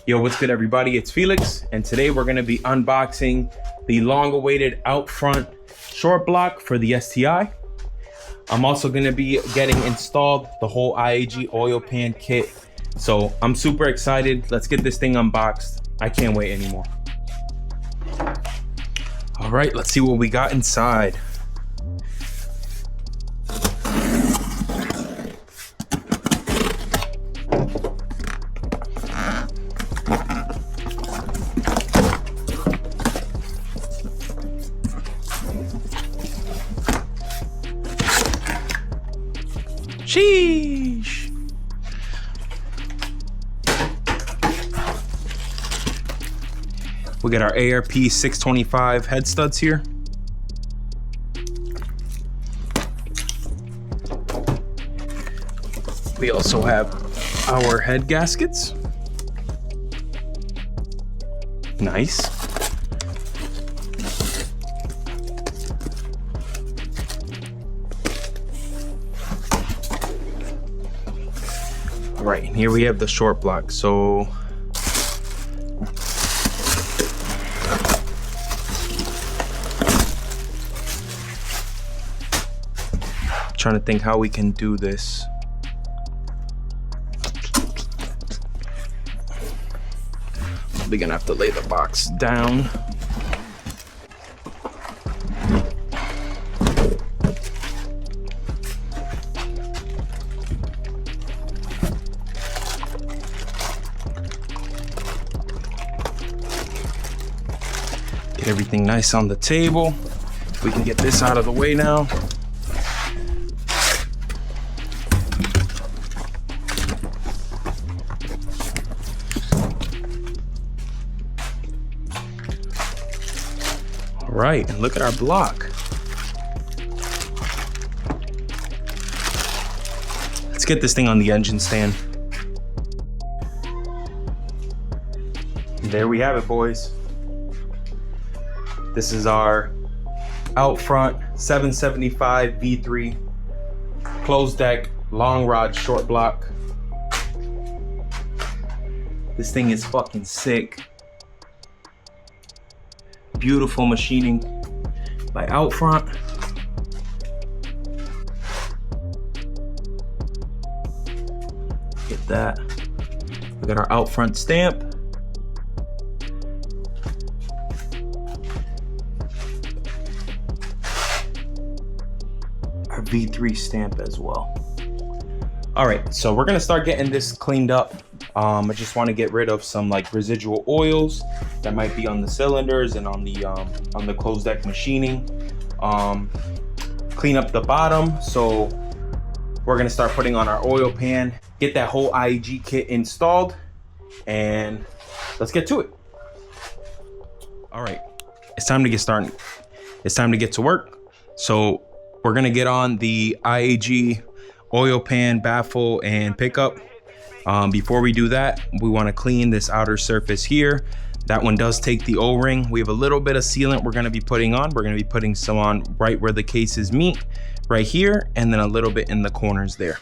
Yo, what's good everybody? It's Felix, and today we're gonna be unboxing the long-awaited Outfront short block for the STI. I'm also gonna be getting installed the whole IAG oil pan kit. So I'm super excited. Let's get this thing unboxed. I can't wait anymore. All right, let's see what we got inside. Sheesh. We got our ARP 625 head studs here. We also have our head gaskets. Nice. All right, and here we have the short block. So trying to think how we can do this. We're gonna have to lay the box down. Get everything nice on the table. We can get this out of the way now. All right, and look at our block. Let's get this thing on the engine stand. And there we have it, boys. This is our Outfront 775 V3 closed deck long rod short block. This thing is fucking sick. Beautiful machining by Outfront. Get that. We got our Outfront stamp. Our V3 stamp as well. All right, so we're gonna start getting this cleaned up. I just want to get rid of some like residual oils that might be on the cylinders and on the closed deck machining. Clean up the bottom. So we're gonna start putting on our oil pan, get that whole IAG kit installed, and let's get to it. All right, it's time to get started. It's time to get to work. So we're gonna get on the IAG oil pan baffle and pickup. Before we do that, we want to clean this outer surface here. That one does take the O-ring. We have a little bit of sealant we're going to be putting on. We're going to be putting some on right where the cases meet, right here, and then a little bit in the corners there.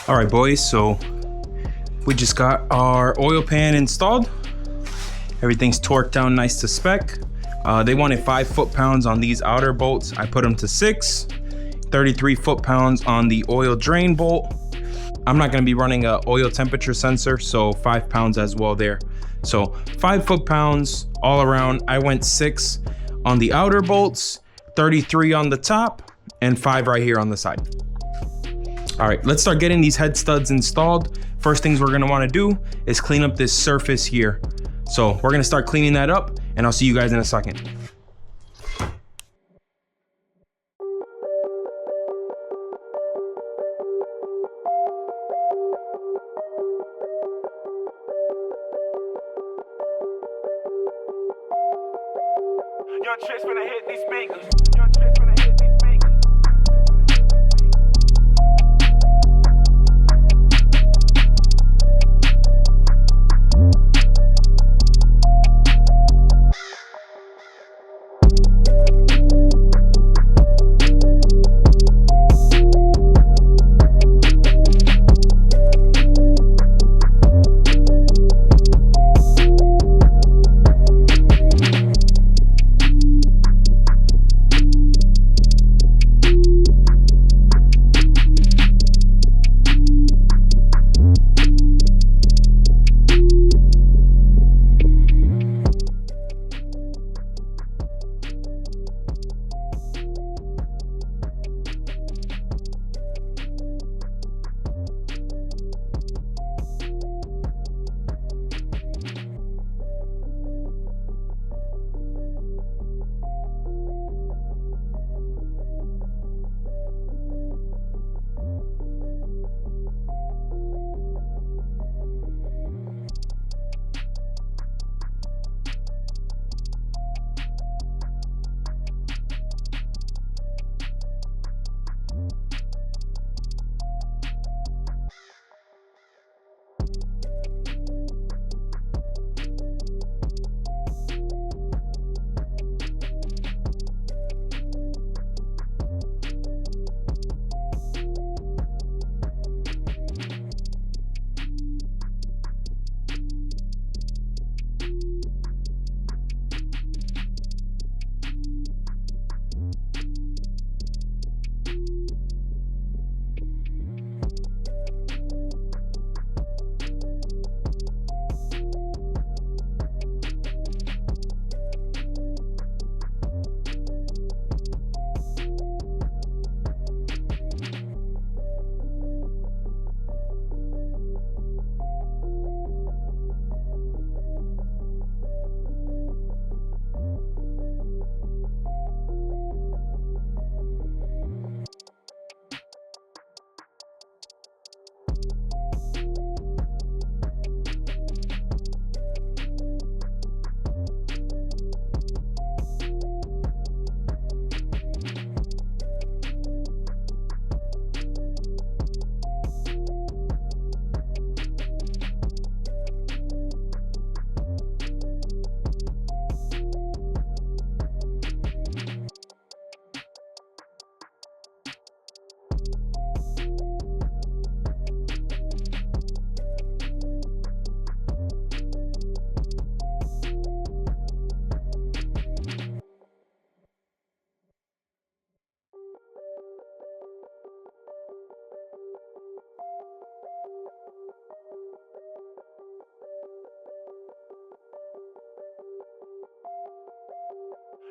All right, boys, so we just got our oil pan installed. Everything's torqued down nice to spec. They wanted 5 foot-pounds on these outer bolts. I put them to 6, 33 foot-pounds on the oil drain bolt. I'm not gonna be running a oil temperature sensor, so 5 pounds as well there. So 5 foot-pounds all around. I went 6 on the outer bolts, 33 on the top, and 5 right here on the side. All right, let's start getting these head studs installed. First things we're gonna wanna do is clean up this surface here. So we're gonna start cleaning that up, and I'll see you guys in a second. Young chicks when I hit these speakers. Young chicks when I hit these speakers.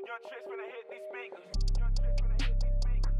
Young chicks when I hit these speakers. Young chicks when I hit these speakers.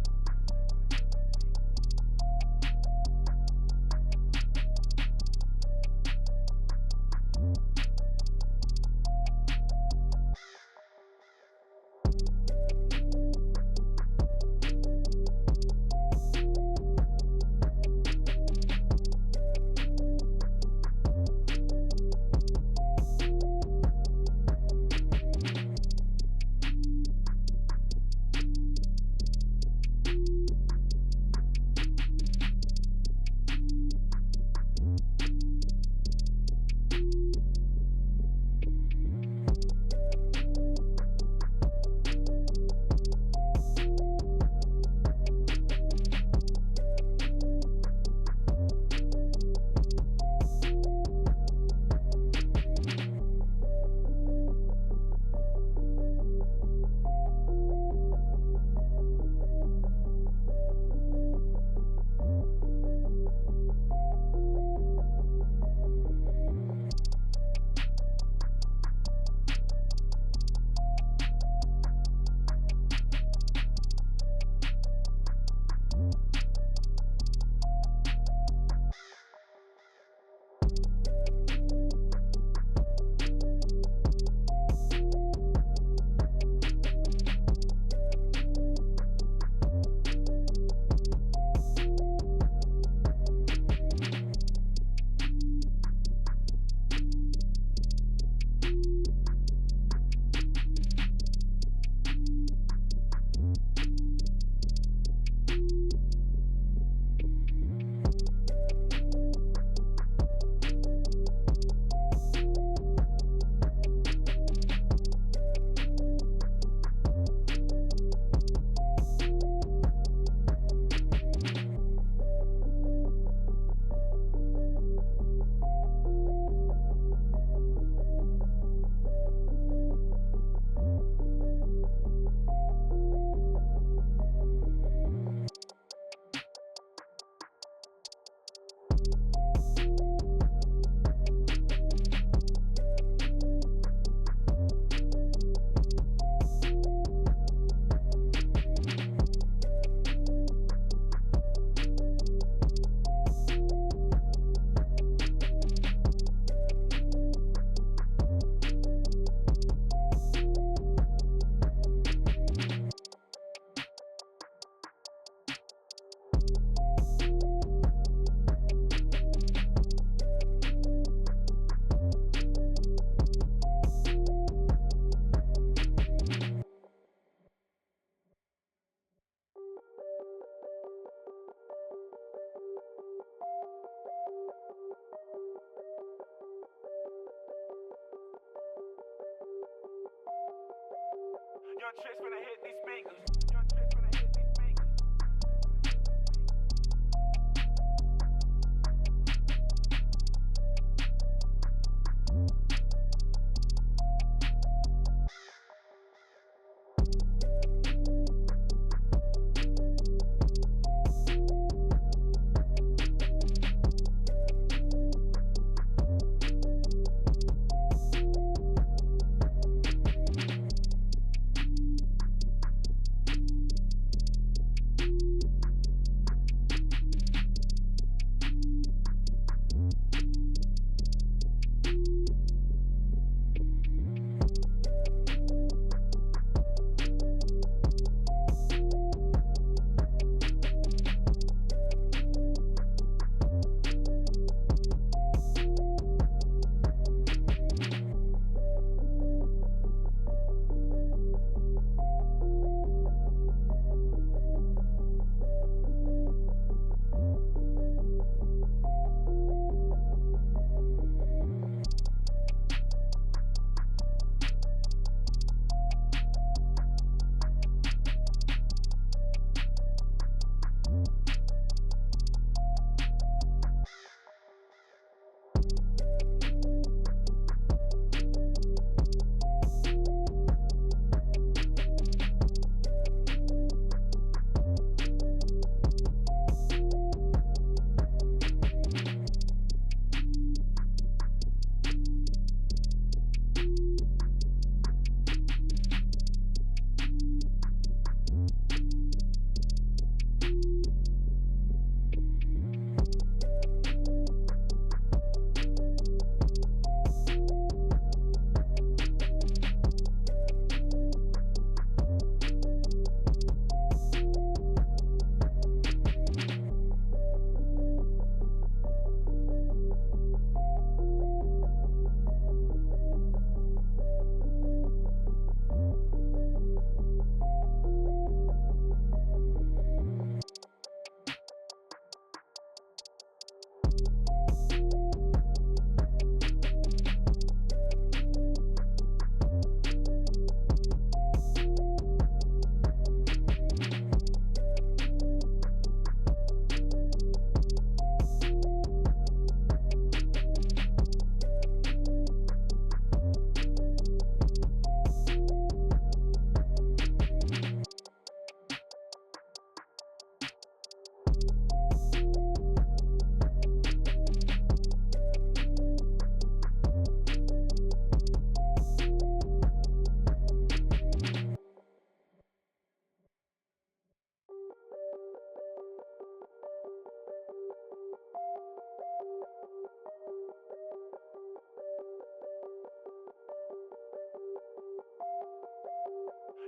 Young chicks finna hit these speakers. Young chicks finna hit these speakers.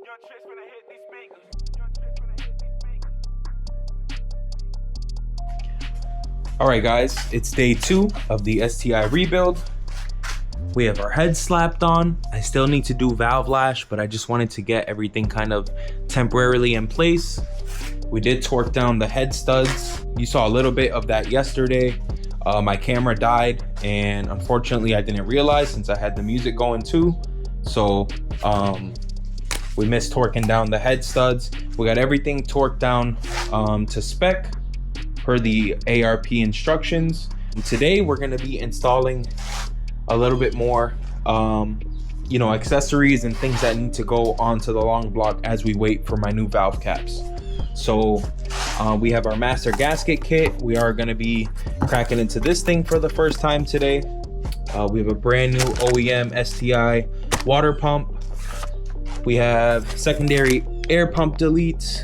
Young chicks finna hit these speakers. Young chicks finna hit these speakers. All right, guys, it's day 2 of the STI rebuild. We have our head slapped on. I still need to do valve lash, but I just wanted to get everything kind of temporarily in place. We did torque down the head studs. You saw a little bit of that yesterday. My camera died, and unfortunately I didn't realize since I had the music going too. So we missed torquing down the head studs. We got everything torqued down to spec per the ARP instructions. And today we're gonna be installing a little bit more you know, accessories and things that need to go onto the long block as we wait for my new valve caps. So we have our master gasket kit. We are going to be cracking into this thing for the first time today. We have a brand new OEM STI water pump. We have secondary air pump deletes.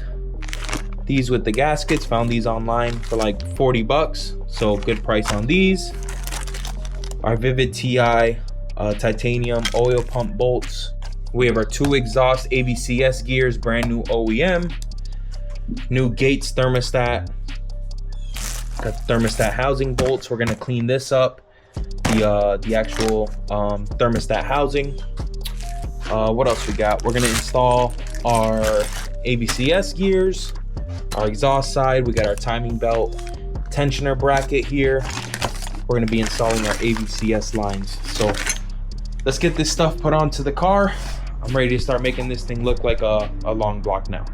These with the gaskets, found these online for like 40 bucks, so good price on these. Our Vivid TI titanium oil pump bolts. We have our 2 exhaust ABCS gears, brand new OEM. New Gates thermostat. Got thermostat housing bolts. We're gonna clean this up. The actual thermostat housing. What else we got? We're gonna install our ABCS gears. Our exhaust side, we got our timing belt tensioner bracket here. We're gonna be installing our ABCS lines. So let's get this stuff put onto the car. I'm ready to start making this thing look like a long block now.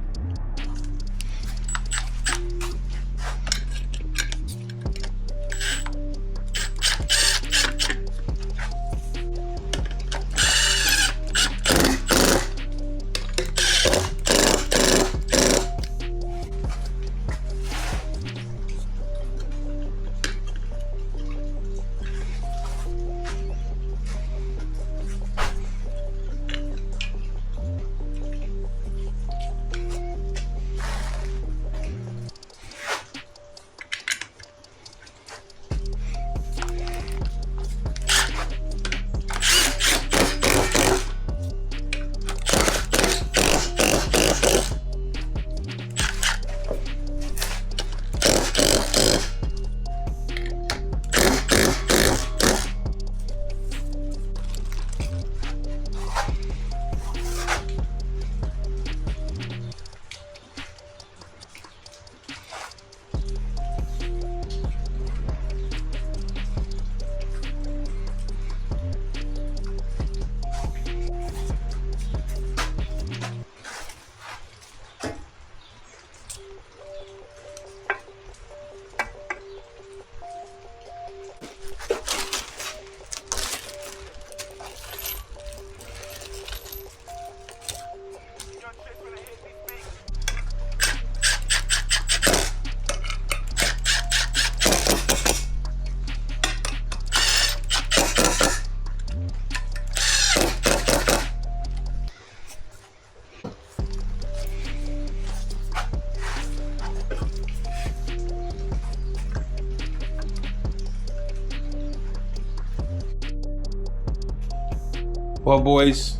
Well, boys,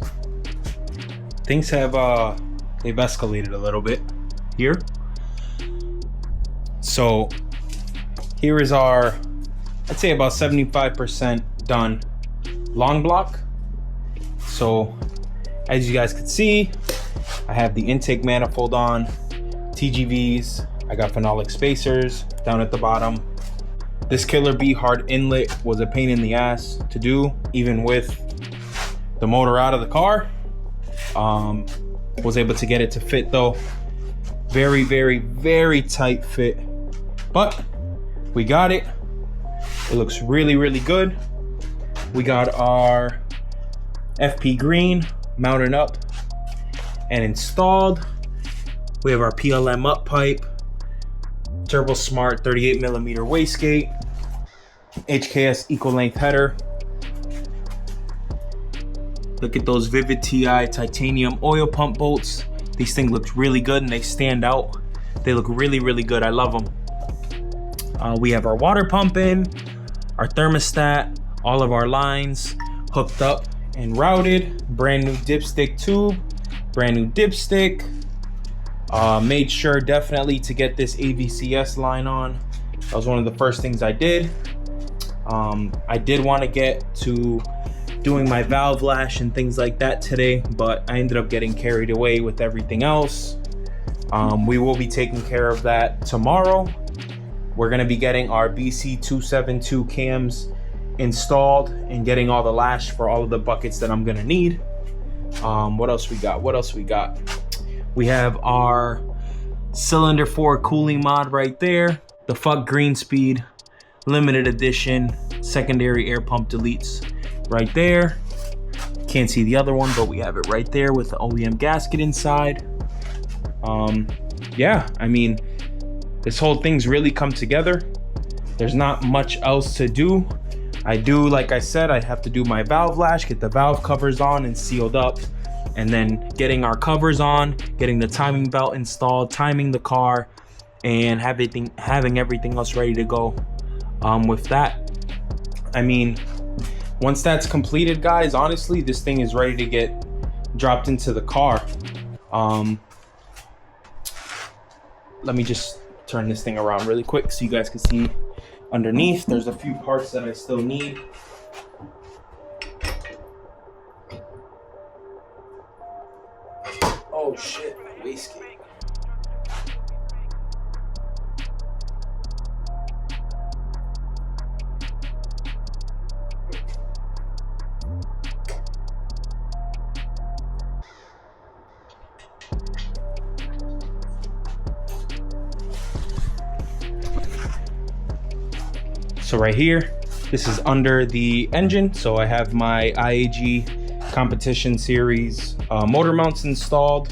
things have they've escalated a little bit here. So here is our, I'd say about 75% done long block. So as you guys can see, I have the intake manifold on, TGVs, I got phenolic spacers down at the bottom. This Killer Bee hard inlet was a pain in the ass to do, even with the motor out of the car. Was able to get it to fit though. Very, very, very tight fit, but we got it. It looks really, really good. We got our FP green mounted up and installed. We have our PLM up pipe, Turbo Smart 38mm wastegate, HKS equal length header. Look at those Vivid TI titanium oil pump bolts. These things look really good and they stand out. They look really, really good. I love them. We have our water pump in, our thermostat, all of our lines hooked up and routed. Brand new dipstick tube, brand new dipstick. Made sure definitely to get this AVCS line on. That was one of the first things I did. I did want to get to doing my valve lash and things like that today, but I ended up getting carried away with everything else. We will be taking care of that tomorrow. We're gonna be getting our BC272 cams installed and getting all the lash for all of the buckets that I'm gonna need. What else we got? What else we got? We have our cylinder 4 cooling mod right there. The Fuck Green Speed limited edition secondary air pump deletes right there. Can't see the other one, but we have it right there with the OEM gasket inside. Yeah, I mean, this whole thing's really come together. There's not much else to do. I do, like I said, I have to do my valve lash, get the valve covers on and sealed up, and then getting our covers on, getting the timing belt installed, timing the car, and having everything else ready to go. With that, I mean, once that's completed, guys, honestly, this thing is ready to get dropped into the car. Let me just turn this thing around really quick so you guys can see underneath. There's a few parts that I still need. Oh shit, wastegate. So right here, this is under the engine. So I have my IAG competition series motor mounts installed.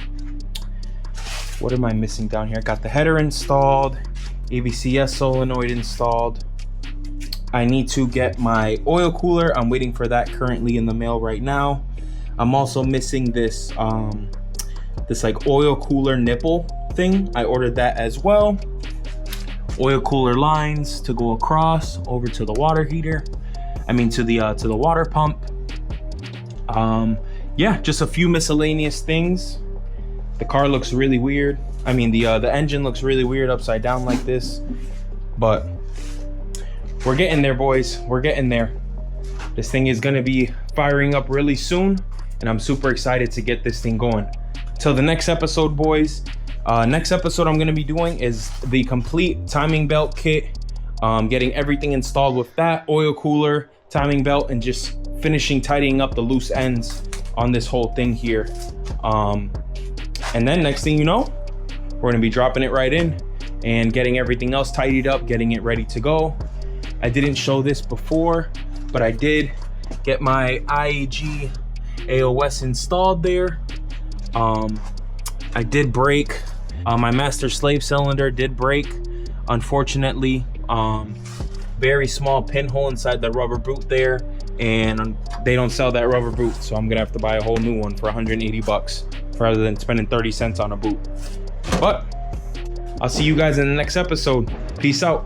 What am I missing down here? I got the header installed, ABCS solenoid installed. I need to get my oil cooler. I'm waiting for that currently in the mail right now. I'm also missing this this like oil cooler nipple thing. I ordered that as well. Oil cooler lines to go across over to the water heater. I mean to the water pump. Yeah, just a few miscellaneous things. The car looks really weird. I mean the engine looks really weird upside down like this, but we're getting there, boys. We're getting there. This thing is gonna be firing up really soon, and I'm super excited to get this thing going. Till the next episode, boys. Next episode I'm gonna be doing is the complete timing belt kit, getting everything installed with that, oil cooler, timing belt, and just finishing tidying up the loose ends on this whole thing here. And then next thing you know, we're gonna be dropping it right in and getting everything else tidied up, getting it ready to go. I didn't show this before, but I did get my IAG AOS installed there. I did break my master slave cylinder did break, unfortunately. Very small pinhole inside the rubber boot there, and they don't sell that rubber boot, so I'm gonna have to buy a whole new one for 180 bucks rather than spending 30 cents on a boot. But I'll see you guys in the next episode. Peace out.